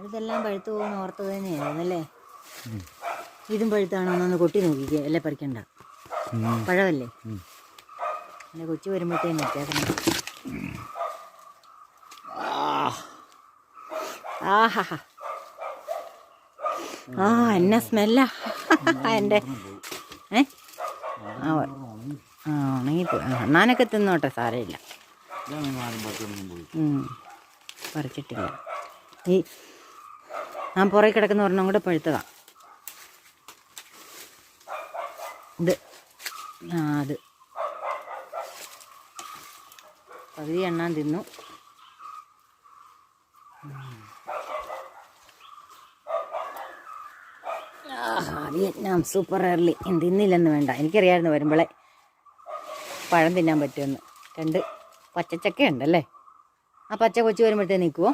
ഇതെല്ലാം പഴുത്തു പോകുന്ന ഓർത്ത് തന്നെയായിരുന്നല്ലേ. ഇതും പഴുത്താണോ ഒന്ന് കൊട്ടി നോക്കിക്കേ. അല്ലേ പറിക്കണ്ട, പഴമല്ലേ. അല്ലെ കൊച്ചു വരുമ്പോഴത്തേനും വ്യത്യാസം. ആഹാ എന്നാ സ്മെല്ലാ എൻ്റെ. ഉണങ്ങിപ്പോയി. അണ്ണാനൊക്കെ തിന്നോട്ടെ, സാരമില്ല. പറിച്ചിട്ടില്ല. ഈ ഞാൻ പുറകെ കിടക്കുന്ന ഒരെണ്ണം കൂടെ പഴുത്തതാ ഇത്. അത് പകുതി എണ്ണാൻ തിന്നു. വിയറ്റ്നാം സൂപ്പർ എയർലി തിന്നില്ലെന്ന് വേണ്ട. എനിക്കറിയാമായിരുന്നു വരുമ്പോളെ പഴം തിന്നാൻ പറ്റുമെന്ന്. 2 പച്ചച്ചക്ക ഉണ്ടല്ലേ. ആ പച്ച കൊച്ചു വരുമ്പോഴത്തേ നിൽക്കുമോ?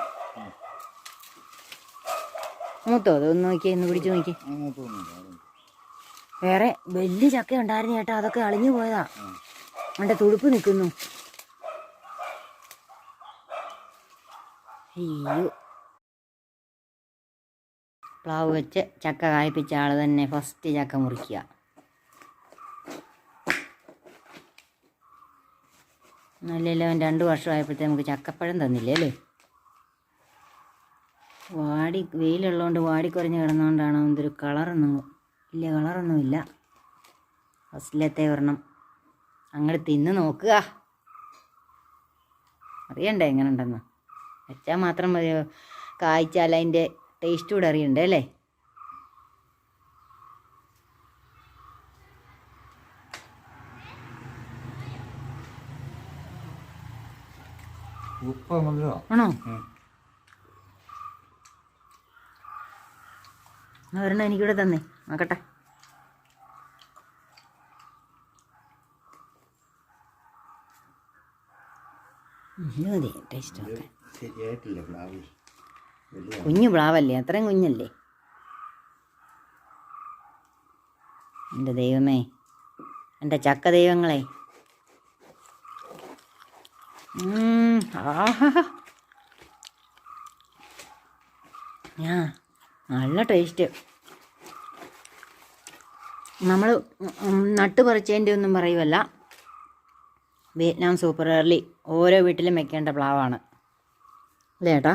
മൂത്തോ? അതൊന്ന് നോക്കി, ഒന്ന് പിടിച്ച് നോക്കി. വേറെ വലിയ ചക്ക ഉണ്ടായിരുന്നു ചേട്ടാ, അതൊക്കെ അളിഞ്ഞു പോയതാ. അവൻ്റെ തുടുപ്പ് നിൽക്കുന്നു. അയ്യോ, പ്ലാവ് വെച്ച് ചക്ക കായ്പ്പിച്ച ആൾ തന്നെ ഫസ്റ്റ് ചക്ക മുറിക്കുക. നല്ലല്ലോ. 2 വർഷമായപ്പോഴത്തേ നമുക്ക് ചക്കപ്പഴം തന്നില്ലേ അല്ലേ. വെയിലുള്ളതുകൊണ്ട് വാടിക്കുറഞ്ഞ് കിടന്നുകൊണ്ടാണോ എന്തൊരു കളറൊന്നുമില്ല. ഫസ്റ്റിലത്തെ ഒരെണ്ണം അങ്ങോട്ട് തിന്ന് നോക്കുക. അറിയണ്ടേ എങ്ങനെ ഉണ്ടെന്ന്. വെച്ചാൽ മാത്രം മതിയോ? കായ്ച്ചാൽ അതിൻ്റെ ടേസ്റ്റ് കൂടെ അറിയണ്ടേ അല്ലേ. ആണോ? ഒരെണ്ണം എനിക്കിവിടെ തന്നേ, നോക്കട്ടെ. മതി ടേസ്റ്റ് നോക്കാൻ. കുഞ്ഞു പ്ലാവല്ലേ, അത്രയും കുഞ്ഞല്ലേ. എൻ്റെ ദൈവമേ, എൻ്റെ ചക്ക ദൈവങ്ങളെ. നല്ല ടേസ്റ്റ്. നമ്മൾ നട്ട് പറിച്ചതിൻ്റെ ഒന്നും പറയുമല്ല. വിയറ്റ്നാം സൂപ്പർ എയർലി ഓരോ വീട്ടിലും വെക്കേണ്ട പ്ലാവാണ് അല്ലേ ചേട്ടാ.